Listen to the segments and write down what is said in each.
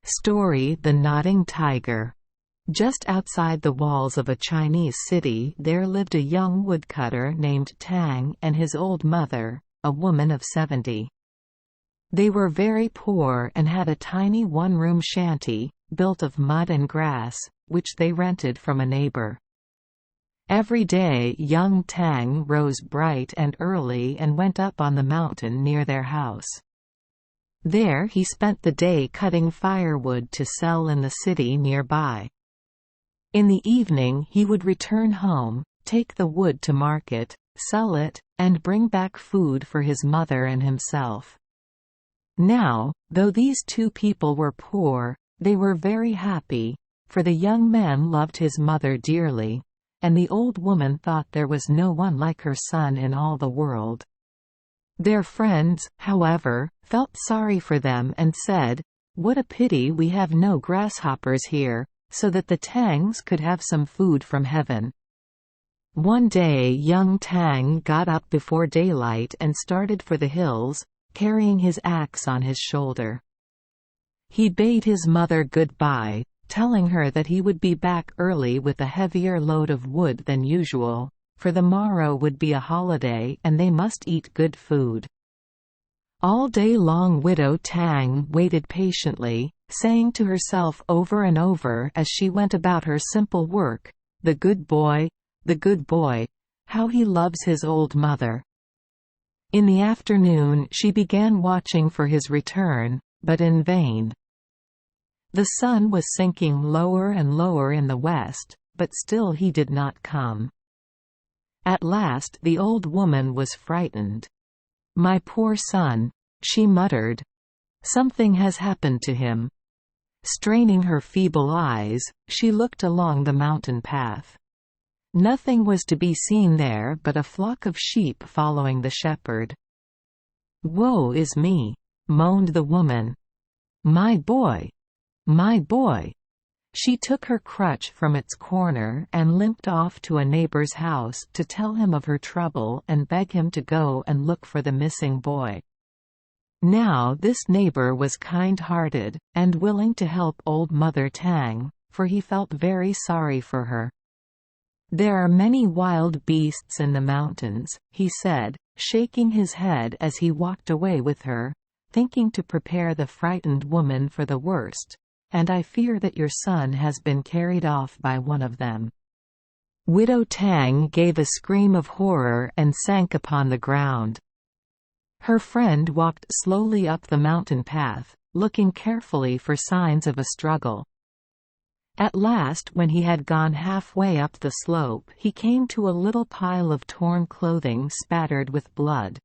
Story: The Nodding Tiger. Just outside the walls of a Chinese city there lived a young woodcutter named Tang and his old mother, a woman of 70. They were very poor and had a tiny one-room shanty, built of mud and grass, which they rented from a neighbor. Every day young Tang rose bright and early and went up on the mountain near their house. There he spent the day cutting firewood to sell in the city nearby. In the evening he would return home, take the wood to market, sell it, and bring back food for his mother and himself. Now, though these two people were poor, they were very happy, for the young man loved his mother dearly, and the old woman thought there was no one like her son in all the world. Their friends, however, felt sorry for them and said, "What a pity we have no grasshoppers here, so that the Tangs could have some food from heaven." One day young Tang got up before daylight and started for the hills, carrying his axe on his shoulder. He bade his mother goodbye, telling her that he would be back early with a heavier load of wood than usual, for the morrow would be a holiday and they must eat good food. All day long Widow Tang waited patiently, saying to herself over and over as she went about her simple work, the good boy, how he loves his old mother." In the afternoon she began watching for his return, but in vain. The sun was sinking lower and lower in the west, but still he did not come. At last the old woman was frightened. "My poor son," she muttered. "Something has happened to him." Straining her feeble eyes, she looked along the mountain path. Nothing was to be seen there but a flock of sheep following the shepherd. "Woe is me," moaned the woman. "My boy! My boy!" She took her crutch from its corner and limped off to a neighbor's house to tell him of her trouble and beg him to go and look for the missing boy. Now this neighbor was kind-hearted, and willing to help old Mother Tang, for he felt very sorry for her. "There are many wild beasts in the mountains," he said, shaking his head as he walked away with her, thinking to prepare the frightened woman for the worst, "and I fear that your son has been carried off by one of them." Widow Tang gave a scream of horror and sank upon the ground. Her friend walked slowly up the mountain path, looking carefully for signs of a struggle. At last, when he had gone halfway up the slope, he came to a little pile of torn clothing spattered with blood.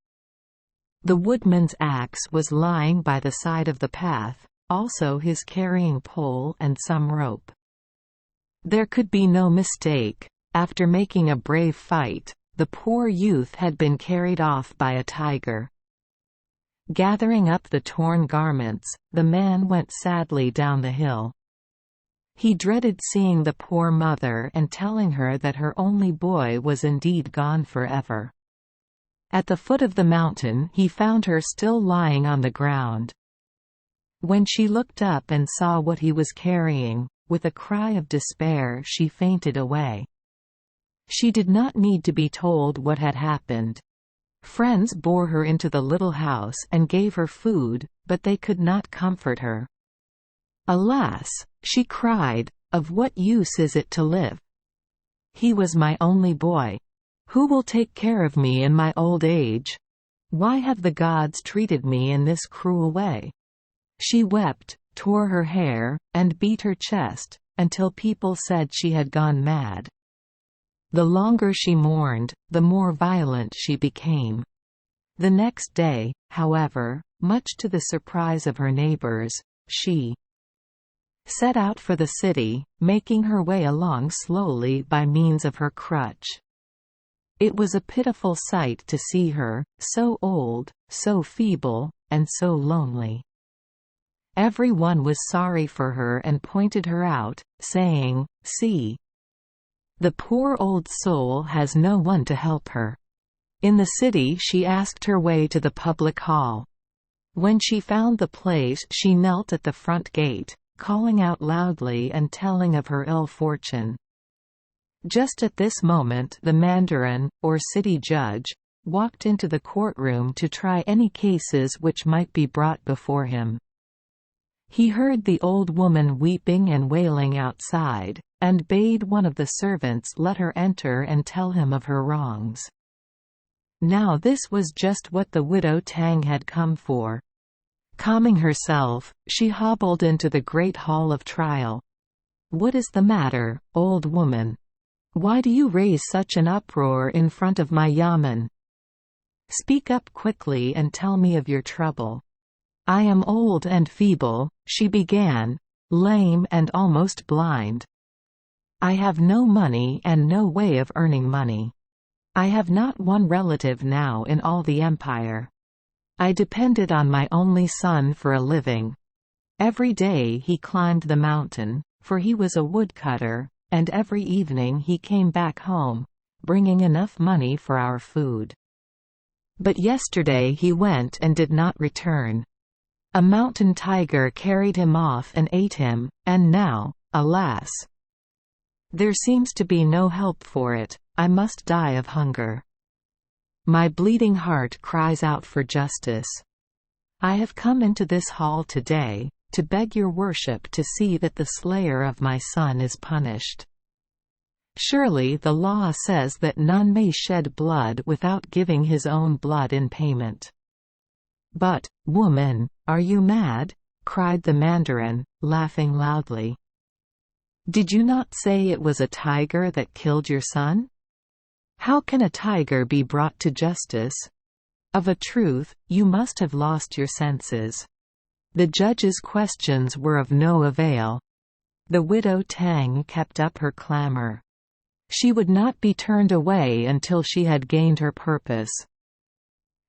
The woodman's axe was lying by the side of the path, also his carrying pole and some rope. There could be no mistake. After making a brave fight, the poor youth had been carried off by a tiger. Gathering up the torn garments, the man went sadly down the hill. He dreaded seeing the poor mother and telling her that her only boy was indeed gone forever. At the foot of the mountain he found her still lying on the ground. When she looked up and saw what he was carrying, with a cry of despair she fainted away. She did not need to be told what had happened. Friends bore her into the little house and gave her food, but they could not comfort her. "Alas," she cried, "of what use is it to live? He was my only boy. Who will take care of me in my old age? Why have the gods treated me in this cruel way?" She wept, tore her hair, and beat her chest, until people said she had gone mad. The longer she mourned, the more violent she became. The next day, however, much to the surprise of her neighbors, she set out for the city, making her way along slowly by means of her crutch. It was a pitiful sight to see her, so old, so feeble, and so lonely. Everyone was sorry for her and pointed her out, saying, "See, the poor old soul has no one to help her." In the city she asked her way to the public hall. When she found the place she knelt at the front gate, calling out loudly and telling of her ill fortune. Just at this moment the mandarin, or city judge, walked into the courtroom to try any cases which might be brought before him. He heard the old woman weeping and wailing outside, and bade one of the servants let her enter and tell him of her wrongs. Now this was just what the widow Tang had come for. Calming herself, she hobbled into the great hall of trial. "What is the matter, old woman? Why do you raise such an uproar in front of my yamen? Speak up quickly and tell me of your trouble." "I am old and feeble," she began, "lame and almost blind. I have no money and no way of earning money. I have not one relative now in all the empire. I depended on my only son for a living. Every day he climbed the mountain, for he was a woodcutter, and every evening he came back home, bringing enough money for our food. But yesterday he went and did not return. A mountain tiger carried him off and ate him, and now, alas! There seems to be no help for it. I must die of hunger. My bleeding heart cries out for justice. I have come into this hall today, to beg your worship to see that the slayer of my son is punished. Surely the law says that none may shed blood without giving his own blood in payment." "But, woman, are you mad?" cried the mandarin, laughing loudly. "Did you not say it was a tiger that killed your son? How can a tiger be brought to justice? Of a truth, you must have lost your senses." The judge's questions were of no avail. The widow Tang kept up her clamor. She would not be turned away until she had gained her purpose.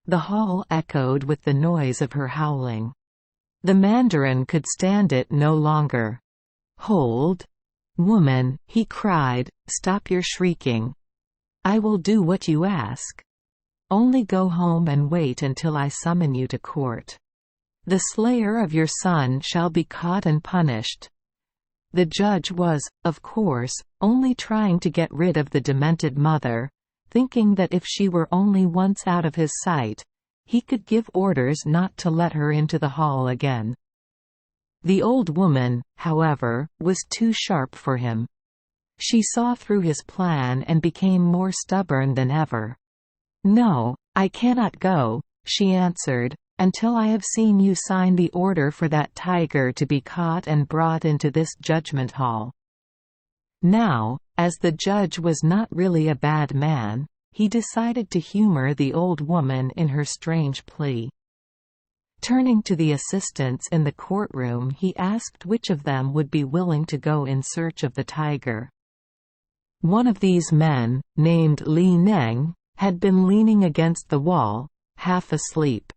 The hall echoed with the noise of her howling. The mandarin could stand it no longer. "Hold! Woman," he cried, "stop your shrieking. I will do what you ask. Only go home and wait until I summon you to court. The slayer of your son shall be caught and punished." The judge was, of course, only trying to get rid of the demented mother, thinking that if she were only once out of his sight, he could give orders not to let her into the hall again. The old woman, however, was too sharp for him. She saw through his plan and became more stubborn than ever. "No, I cannot go," she answered, "until I have seen you sign the order for that tiger to be caught and brought into this judgment hall." Now, as the judge was not really a bad man, he decided to humor the old woman in her strange plea. Turning to the assistants in the courtroom, he asked which of them would be willing to go in search of the tiger. One of these men, named Li Neng, had been leaning against the wall, half asleep.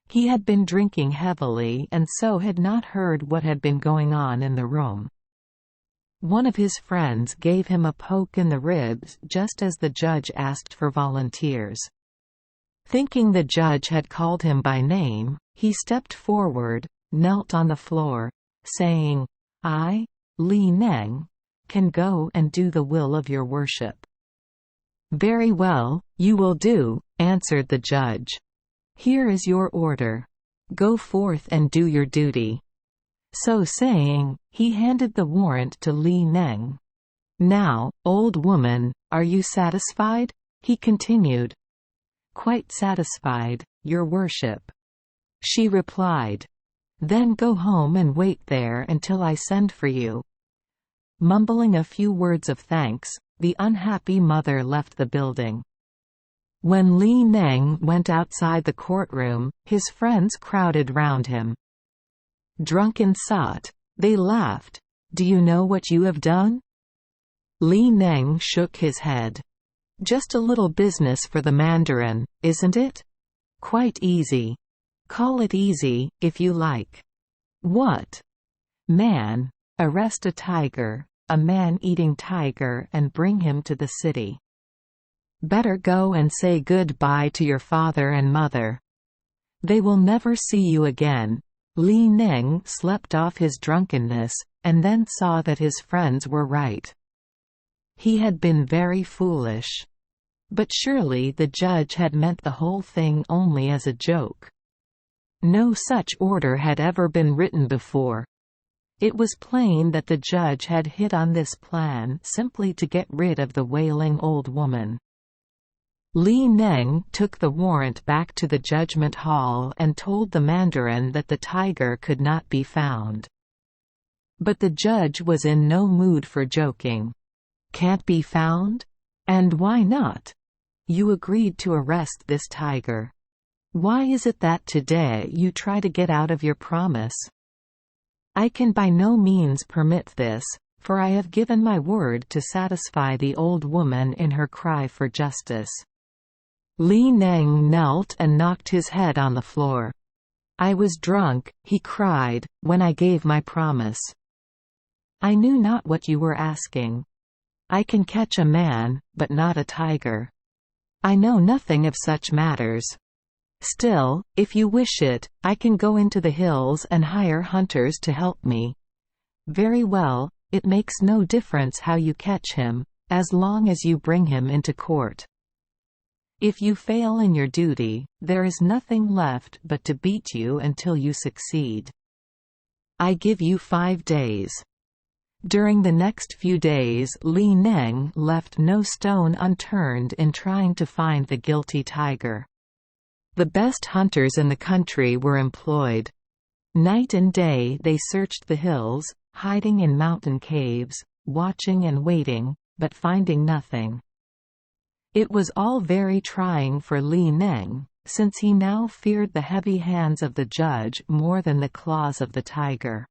He had been drinking heavily and so had not heard what had been going on in the room. One of his friends gave him a poke in the ribs just as the judge asked for volunteers. Thinking the judge had called him by name, he stepped forward, knelt on the floor, saying, "I, Li Neng, can go and do the will of your worship." "Very well, you will do," answered the judge. "Here is your order. Go forth and do your duty." So saying, he handed the warrant to Li Neng. "Now, old woman, are you satisfied?" he continued. "Quite satisfied, your worship," she replied. "Then go home and wait there until I send for you." Mumbling a few words of thanks, the unhappy mother left the building. When Li Neng went outside the courtroom, his friends crowded round him. "Drunken sot," they laughed. "Do you know what you have done?" Li Neng shook his head. "Just a little business for the mandarin, isn't it? Quite easy. Call it easy, if you like. What? Man, arrest a tiger, a man-eating tiger, and bring him to the city. Better go and say good-bye to your father and mother. They will never see you again. Li Ning slept off his drunkenness, and then saw that his friends were right. He had been very foolish. But surely the judge had meant the whole thing only as a joke. No such order had ever been written before. It was plain that the judge had hit on this plan simply to get rid of the wailing old woman. Li Ning took the warrant back to the judgment hall and told the mandarin that the tiger could not be found. But the judge was in no mood for joking. "Can't be found? And why not? You agreed to arrest this tiger. Why is it that today you try to get out of your promise?" "I can by no means permit this, for I have given my word to satisfy the old woman in her cry for justice." Li Ning knelt and knocked his head on the floor. "I was drunk," he cried, "when I gave my promise. I knew not what you were asking. I can catch a man, but not a tiger. I know nothing of such matters. Still, if you wish it, I can go into the hills and hire hunters to help me." "Very well, it makes no difference how you catch him, as long as you bring him into court. If you fail in your duty, there is nothing left but to beat you until you succeed. I give you 5 days." During the next few days Li Ning left no stone unturned in trying to find the guilty tiger. The best hunters in the country were employed. Night and day they searched the hills, hiding in mountain caves, watching and waiting, but finding nothing. It was all very trying for Li Ning, since he now feared the heavy hands of the judge more than the claws of the tiger.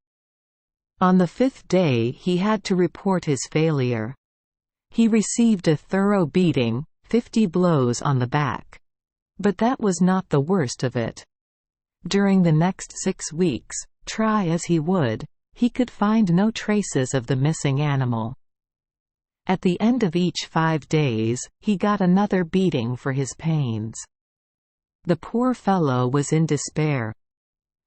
On the 5th day he had to report his failure. He received a thorough beating, 50 blows on the back. But that was not the worst of it. During the next 6 weeks, try as he would, he could find no traces of the missing animal. At the end of each 5 days, he got another beating for his pains. The poor fellow was in despair.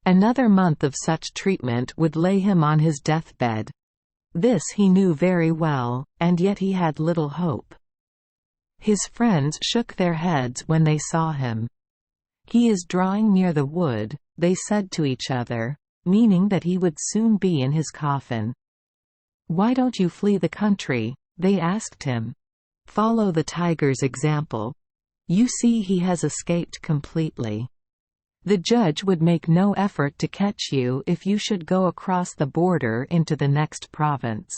Another month of such treatment would lay him on his deathbed. This he knew very well, and yet he had little hope. His friends shook their heads when they saw him. "He is drawing near the wood," they said to each other, meaning that he would soon be in his coffin. "Why don't you flee the country?" they asked him. "Follow the tiger's example. You see he has escaped completely. The judge would make no effort to catch you if you should go across the border into the next province."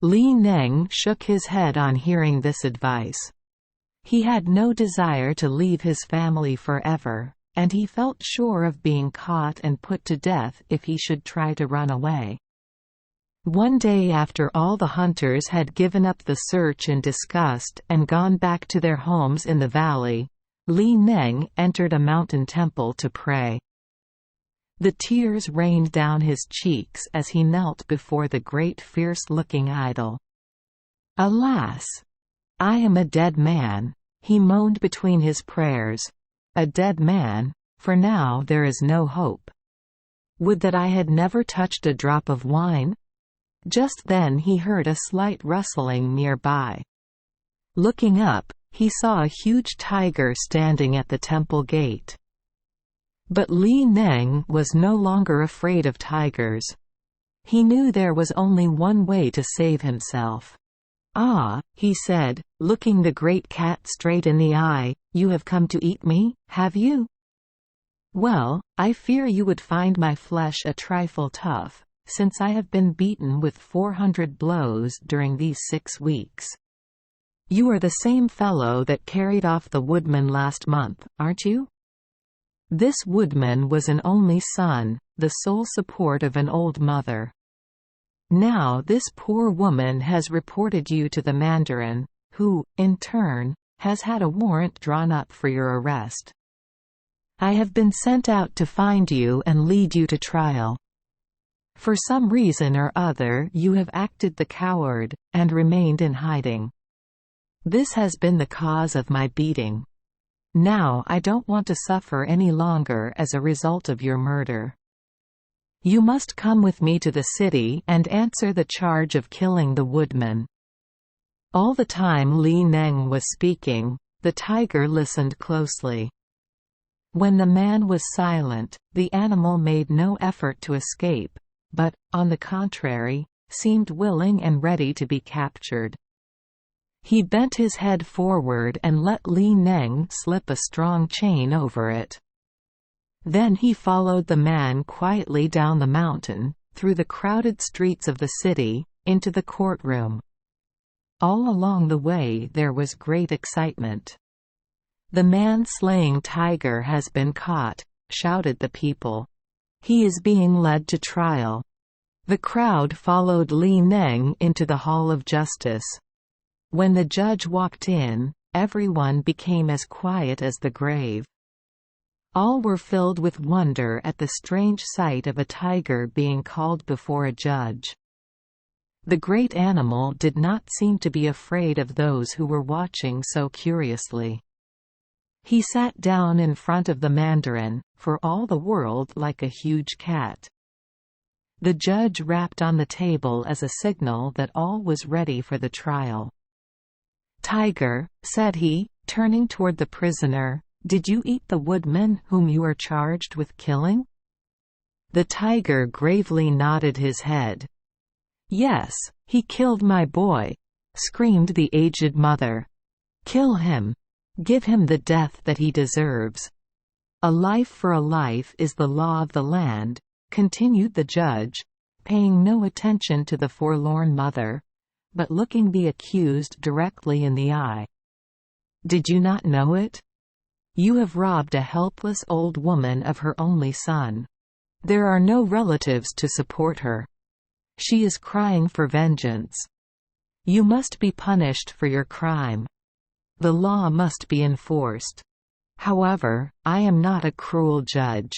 Li Ning shook his head on hearing this advice. He had no desire to leave his family forever, and he felt sure of being caught and put to death if he should try to run away. One day after all the hunters had given up the search in disgust and gone back to their homes in the valley, Li Ning entered a mountain temple to pray. The tears rained down his cheeks as he knelt before the great fierce-looking idol. "Alas! I am a dead man," he moaned between his prayers. "A dead man, for now there is no hope. Would that I had never touched a drop of wine." Just then he heard a slight rustling nearby. Looking up, he saw a huge tiger standing at the temple gate. But Li Ning was no longer afraid of tigers. He knew there was only one way to save himself. "Ah," he said, looking the great cat straight in the eye, "you have come to eat me, have you? Well, I fear you would find my flesh a trifle tough, since I have been beaten with 400 blows during these 6 weeks. You are the same fellow that carried off the woodman last month, aren't you?" This woodman was an only son, the sole support of an old mother. Now this poor woman has reported you to the mandarin, who, in turn, has had a warrant drawn up for your arrest. I have been sent out to find you and lead you to trial. For some reason or other you have acted the coward, and remained in hiding. This has been the cause of my beating. Now I don't want to suffer any longer as a result of your murder. You must come with me to the city and answer the charge of killing the woodman." All the time Li Neng was speaking, the tiger listened closely. When the man was silent, the animal made no effort to escape, but, on the contrary, seemed willing and ready to be captured. He bent his head forward and let Li Neng slip a strong chain over it. Then he followed the man quietly down the mountain, through the crowded streets of the city, into the courtroom. All along the way there was great excitement. "The man-slaying tiger has been caught," shouted the people. "He is being led to trial." The crowd followed Li Neng into the Hall of Justice. When the judge walked in, everyone became as quiet as the grave. All were filled with wonder at the strange sight of a tiger being called before a judge. The great animal did not seem to be afraid of those who were watching so curiously. He sat down in front of the mandarin, for all the world like a huge cat. The judge rapped on the table as a signal that all was ready for the trial. "Tiger," said he, turning toward the prisoner, "did you eat the woodman whom you are charged with killing?" The tiger gravely nodded his head. "Yes, he killed my boy," screamed the aged mother. "Kill him. Give him the death that he deserves. A life for a life is the law of the land," continued the judge, paying no attention to the forlorn mother, but looking the accused directly in the eye. "Did you not know it? You have robbed a helpless old woman of her only son. There are no relatives to support her. She is crying for vengeance. You must be punished for your crime. The law must be enforced. However, I am not a cruel judge.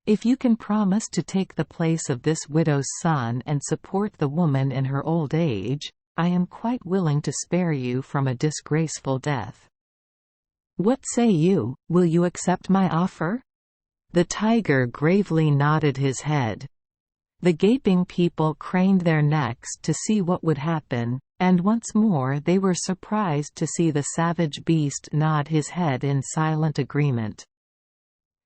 If you can promise to take the place of this widow's son and support the woman in her old age, I am quite willing to spare you from a disgraceful death. What say you, will you accept my offer?" The tiger gravely nodded his head. The gaping people craned their necks to see what would happen, and once more they were surprised to see the savage beast nod his head in silent agreement.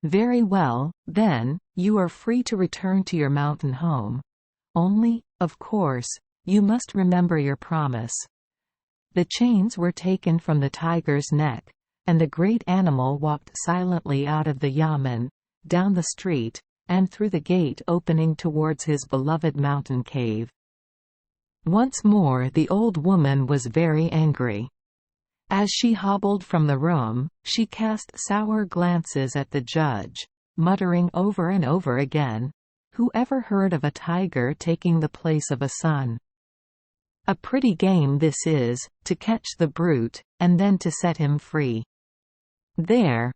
"Very well, then, you are free to return to your mountain home. Only, of course, you must remember your promise." The chains were taken from the tiger's neck, and the great animal walked silently out of the yamen, down the street, and through the gate opening towards his beloved mountain cave. Once more the old woman was very angry. As she hobbled from the room, she cast sour glances at the judge, muttering over and over again, "Who ever heard of a tiger taking the place of a son? A pretty game this is, to catch the brute, and then to set him free." There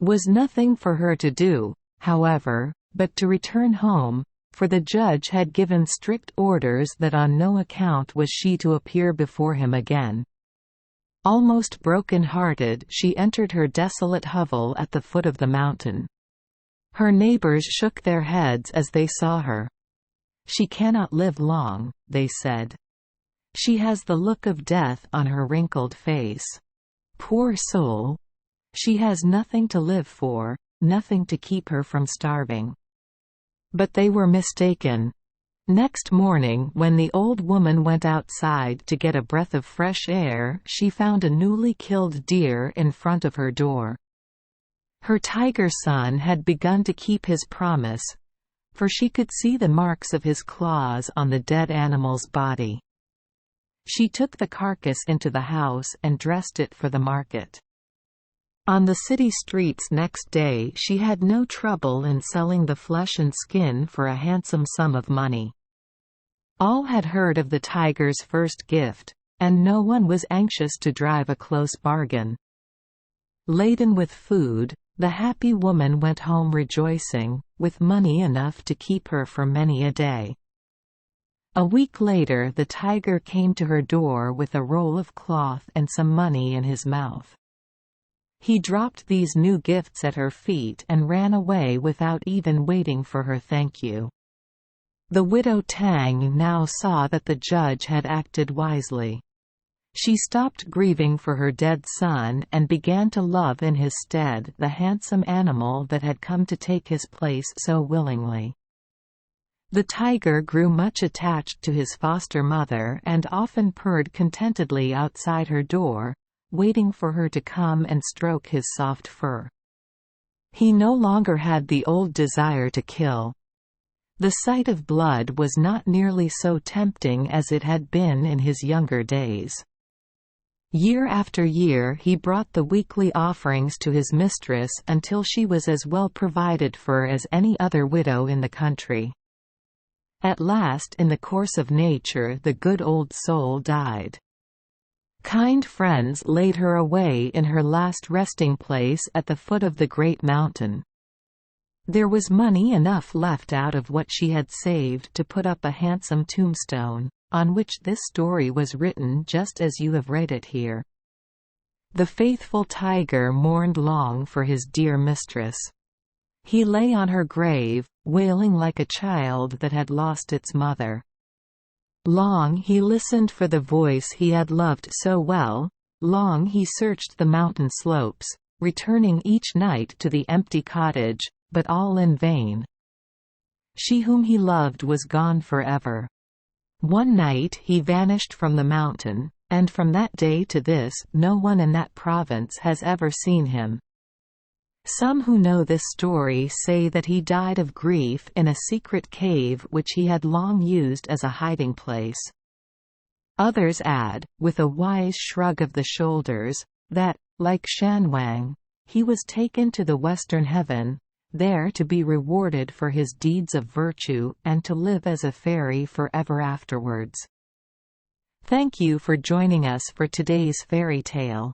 was nothing for her to do, however, but to return home, for the judge had given strict orders that on no account was she to appear before him again. Almost broken-hearted, she entered her desolate hovel at the foot of the mountain. Her neighbors shook their heads as they saw her. "She cannot live long," they said. "She has the look of death on her wrinkled face. Poor soul! She has nothing to live for, nothing to keep her from starving." But they were mistaken. Next morning when the old woman went outside to get a breath of fresh air, she found a newly killed deer in front of her door. Her tiger son had begun to keep his promise, for she could see the marks of his claws on the dead animal's body. She took the carcass into the house and dressed it for the market. On the city streets next day she had no trouble in selling the flesh and skin for a handsome sum of money. All had heard of the tiger's first gift, and no one was anxious to drive a close bargain. Laden with food, the happy woman went home rejoicing, with money enough to keep her for many a day. A week later the tiger came to her door with a roll of cloth and some money in his mouth. He dropped these new gifts at her feet and ran away without even waiting for her thank you. The widow Tang now saw that the judge had acted wisely. She stopped grieving for her dead son and began to love in his stead the handsome animal that had come to take his place so willingly. The tiger grew much attached to his foster mother and often purred contentedly outside her door, waiting for her to come and stroke his soft fur. He no longer had the old desire to kill. The sight of blood was not nearly so tempting as it had been in his younger days. Year after year he brought the weekly offerings to his mistress until she was as well provided for as any other widow in the country. At last, in the course of nature, the good old soul died. Kind friends laid her away in her last resting place at the foot of the great mountain. There was money enough left out of what she had saved to put up a handsome tombstone, on which this story was written just as you have read it here. The faithful tiger mourned long for his dear mistress. He lay on her grave, wailing like a child that had lost its mother. Long he listened for the voice he had loved so well, long he searched the mountain slopes, returning each night to the empty cottage, but all in vain. She whom he loved was gone forever. One night he vanished from the mountain, and from that day to this no one in that province has ever seen him. Some who know this story say that he died of grief in a secret cave which he had long used as a hiding place. Others add, with a wise shrug of the shoulders, that, like Shanwang, he was taken to the western heaven, there to be rewarded for his deeds of virtue and to live as a fairy forever afterwards. Thank you for joining us for today's fairy tale.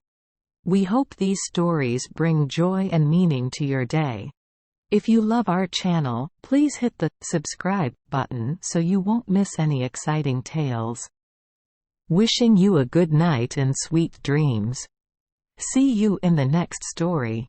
We hope these stories bring joy and meaning to your day. If you love our channel, please hit the subscribe button so you won't miss any exciting tales. Wishing you a good night and sweet dreams. See you in the next story.